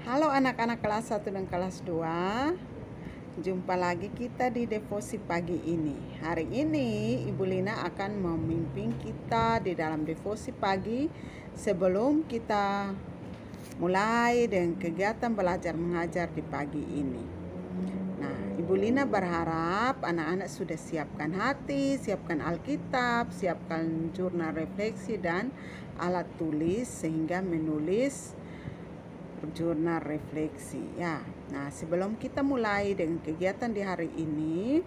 Halo anak-anak kelas 1 dan kelas 2. Jumpa lagi kita di devosi pagi ini. Hari ini Ibu Lina akan memimpin kita di dalam devosi pagi sebelum kita mulai dengan kegiatan belajar mengajar di pagi ini. Nah, Ibu Lina berharap anak-anak sudah siapkan hati, siapkan Alkitab, siapkan jurnal refleksi dan alat tulis sehingga menulis jurnal refleksi ya. Nah, sebelum kita mulai dengan kegiatan di hari ini,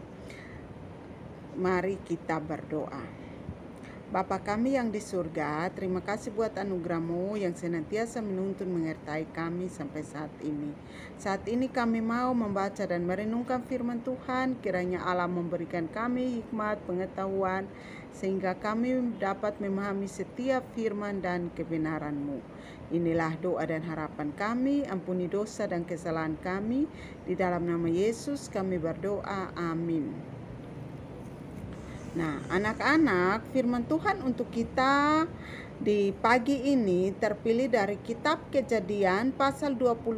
mari kita berdoa. Bapa kami yang di surga, terima kasih buat anugerah-Mu yang senantiasa menuntun menyertai kami sampai saat ini. Saat ini kami mau membaca dan merenungkan firman Tuhan, kiranya Allah memberikan kami hikmat, pengetahuan, sehingga kami dapat memahami setiap firman dan kebenaran-Mu. Inilah doa dan harapan kami, ampuni dosa dan kesalahan kami. Di dalam nama Yesus kami berdoa, amin. Nah, anak-anak, firman Tuhan untuk kita di pagi ini terpilih dari kitab Kejadian pasal 25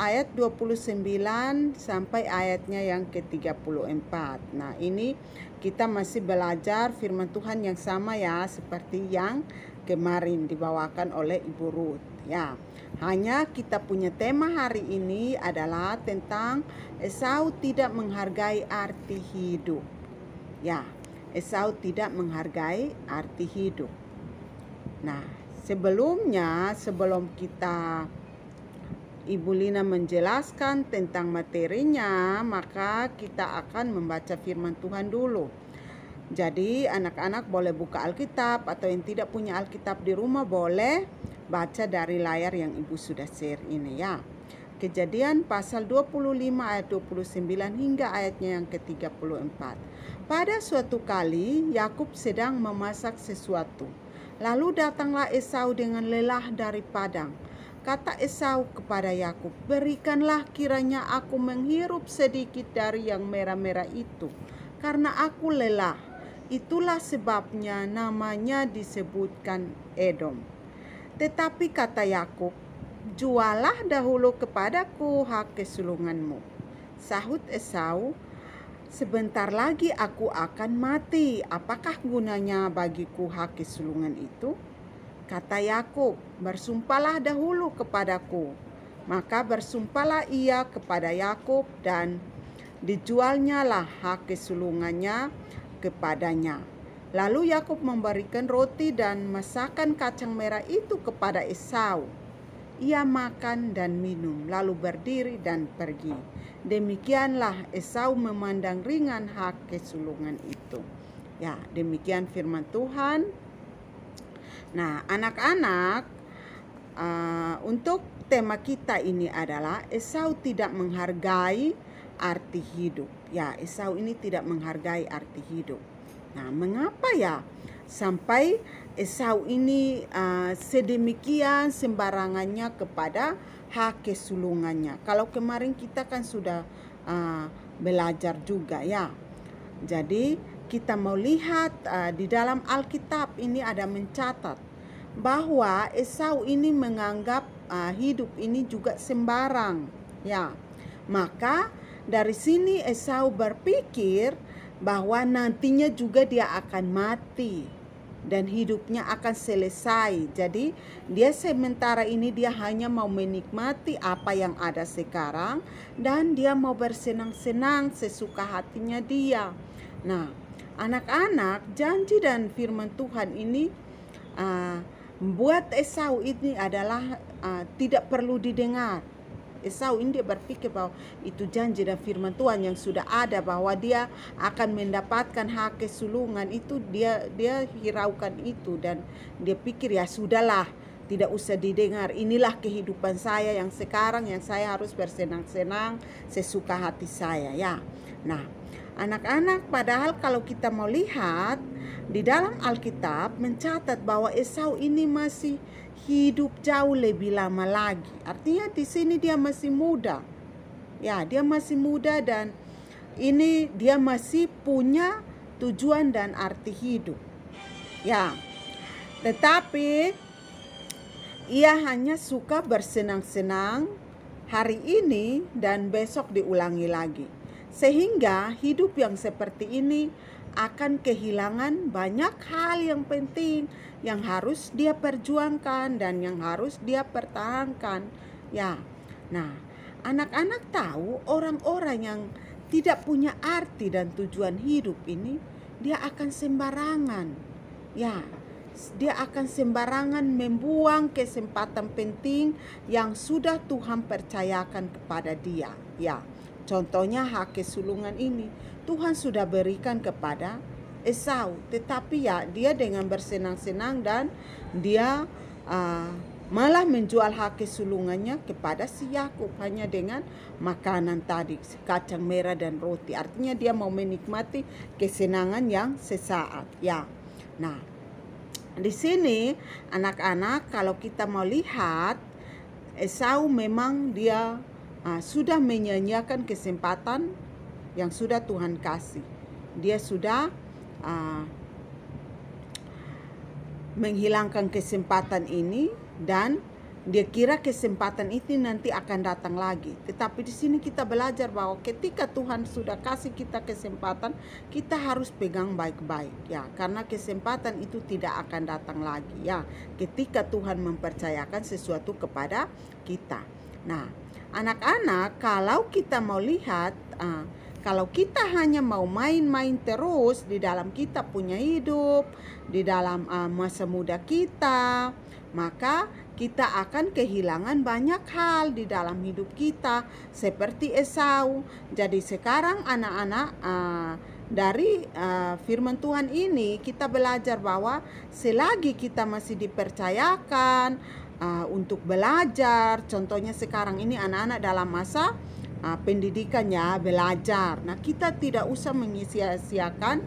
ayat 29 sampai ayatnya yang ke-34. Nah, ini kita masih belajar firman Tuhan yang sama ya, seperti yang kemarin dibawakan oleh Ibu Ruth ya. Hanya kita punya tema hari ini adalah tentang Esau tidak menghargai arti hidup. Ya, Esau tidak menghargai arti hidup. Nah, sebelum kita Ibu Lina menjelaskan tentang materinya, maka kita akan membaca firman Tuhan dulu. Jadi anak-anak boleh buka Alkitab, atau yang tidak punya Alkitab di rumah boleh baca dari layar yang Ibu sudah share ini ya. Kejadian pasal 25 ayat 29 hingga ayatnya yang ke-34. Pada suatu kali Yakub sedang memasak sesuatu. Lalu datanglah Esau dengan lelah dari padang. Kata Esau kepada Yakub, "Berikanlah kiranya aku menghirup sedikit dari yang merah-merah itu, karena aku lelah." Itulah sebabnya namanya disebutkan Edom. Tetapi kata Yakub, "Jualah dahulu kepadaku hak kesulunganmu." Sahut Esau, "Sebentar lagi aku akan mati. Apakah gunanya bagiku hak kesulungan itu?" Kata Yakub, "Bersumpahlah dahulu kepadaku." Maka bersumpahlah ia kepada Yakub dan dijualnya lah hak kesulungannya kepadanya. Lalu Yakub memberikan roti dan masakan kacang merah itu kepada Esau. Ia makan dan minum, lalu berdiri dan pergi. Demikianlah Esau memandang ringan hak kesulungan itu. Ya, demikian firman Tuhan. Nah, anak-anak, untuk tema kita ini adalah Esau tidak menghargai arti hidup. Ya, Esau ini tidak menghargai arti hidup. Nah, mengapa ya sampai Esau ini sedemikian sembarangannya kepada hak kesulungannya? Kalau kemarin kita kan sudah belajar juga ya. Jadi kita mau lihat di dalam Alkitab ini ada mencatat bahwa Esau ini menganggap hidup ini juga sembarang ya. Maka dari sini Esau berpikir bahwa nantinya juga dia akan mati dan hidupnya akan selesai. Jadi dia sementara ini dia hanya mau menikmati apa yang ada sekarang dan dia mau bersenang-senang sesuka hatinya dia. Nah, anak-anak, janji dan firman Tuhan ini membuat Esau ini adalah tidak perlu didengar. Esau ini dia berpikir bahwa itu janji dan firman Tuhan yang sudah ada, bahwa dia akan mendapatkan hak kesulungan itu, dia hiraukan itu dan dia pikir ya sudahlah, tidak usah didengar. Inilah kehidupan saya yang sekarang, yang saya harus bersenang-senang sesuka hati saya ya. Nah, anak-anak, padahal kalau kita mau lihat di dalam Alkitab mencatat bahwa Esau ini masih hidup jauh lebih lama lagi. Artinya di sini dia masih muda. Ya, dia masih muda dan ini dia masih punya tujuan dan arti hidup. Ya. Tetapi Ia hanya suka bersenang-senang hari ini dan besok diulangi lagi. Sehingga hidup yang seperti ini akan kehilangan banyak hal yang penting yang harus dia perjuangkan dan yang harus dia pertahankan. Ya. Nah, anak-anak tahu orang-orang yang tidak punya arti dan tujuan hidup ini, dia akan sembarangan. Ya, dia akan sembarangan membuang kesempatan penting yang sudah Tuhan percayakan kepada dia. Ya, contohnya hak kesulungan ini Tuhan sudah berikan kepada Esau, tetapi ya dia dengan bersenang-senang dan dia malah menjual hak kesulungannya kepada si Yakub hanya dengan makanan tadi, kacang merah dan roti. Artinya dia mau menikmati kesenangan yang sesaat. Ya, nah di sini anak-anak kalau kita mau lihat Esau memang dia sudah menyia-nyiakan kesempatan yang sudah Tuhan kasih. Dia sudah menghilangkan kesempatan ini dan dia kira kesempatan itu nanti akan datang lagi. Tetapi di sini kita belajar bahwa ketika Tuhan sudah kasih kita kesempatan, kita harus pegang baik-baik ya, karena kesempatan itu tidak akan datang lagi ya ketika Tuhan mempercayakan sesuatu kepada kita. Nah, anak-anak, kalau kita mau lihat kalau kita hanya mau main-main terus di dalam kita punya hidup, di dalam masa muda kita, maka kita akan kehilangan banyak hal di dalam hidup kita seperti Esau. Jadi sekarang anak-anak dari firman Tuhan ini kita belajar bahwa selagi kita masih dipercayakan untuk belajar, contohnya sekarang ini anak-anak dalam masa pendidikannya belajar. Nah, kita tidak usah menyia-nyiakan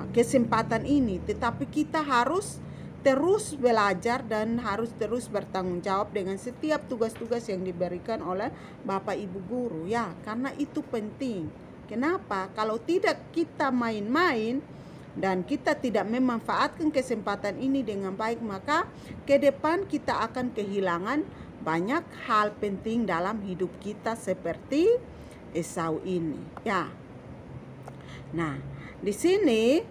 kesempatan ini, tetapi kita harus terus belajar dan harus terus bertanggung jawab dengan setiap tugas-tugas yang diberikan oleh Bapak Ibu guru ya, karena itu penting. Kenapa? Kalau tidak kita main-main dan kita tidak memanfaatkan kesempatan ini dengan baik, maka ke depan kita akan kehilangan banyak hal penting dalam hidup kita seperti Esau ini. Ya. Nah, di sini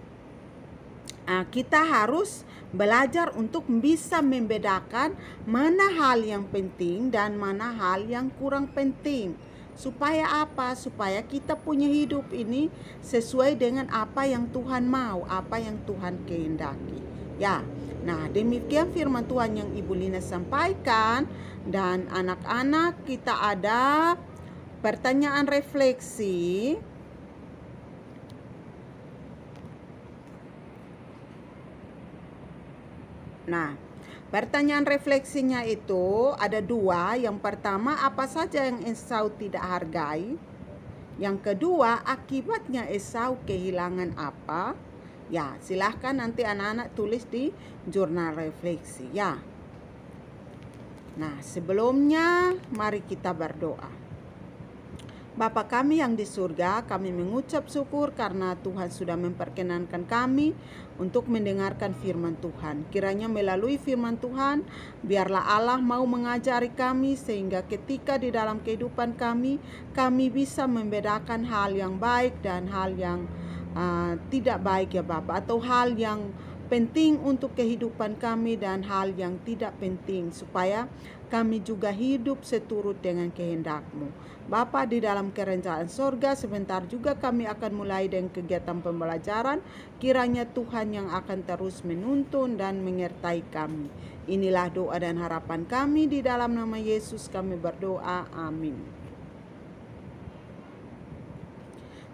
kita harus belajar untuk bisa membedakan mana hal yang penting dan mana hal yang kurang penting. Supaya apa? Supaya kita punya hidup ini sesuai dengan apa yang Tuhan mau, apa yang Tuhan kehendaki. Ya. Nah, demikian firman Tuhan yang Ibu Lina sampaikan. Dan anak-anak, kita ada pertanyaan refleksi. Nah, pertanyaan refleksinya itu ada dua. Yang pertama, apa saja yang Esau tidak hargai? Yang kedua, akibatnya Esau kehilangan apa? Ya, silahkan nanti anak-anak tulis di jurnal refleksi ya. Nah, sebelumnya mari kita berdoa. Bapa kami yang di surga, kami mengucap syukur karena Tuhan sudah memperkenankan kami untuk mendengarkan firman Tuhan. Kiranya melalui firman Tuhan, biarlah Allah mau mengajari kami sehingga ketika di dalam kehidupan kami bisa membedakan hal yang baik dan hal yang tidak baik ya Bapa, atau hal yang penting untuk kehidupan kami dan hal yang tidak penting, supaya kami juga hidup seturut dengan kehendak-Mu. Bapa di dalam kerajaan sorga, sebentar juga kami akan mulai dengan kegiatan pembelajaran. Kiranya Tuhan yang akan terus menuntun dan menyertai kami. Inilah doa dan harapan kami, di dalam nama Yesus kami berdoa, amin.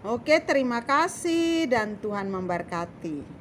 Oke, terima kasih dan Tuhan memberkati.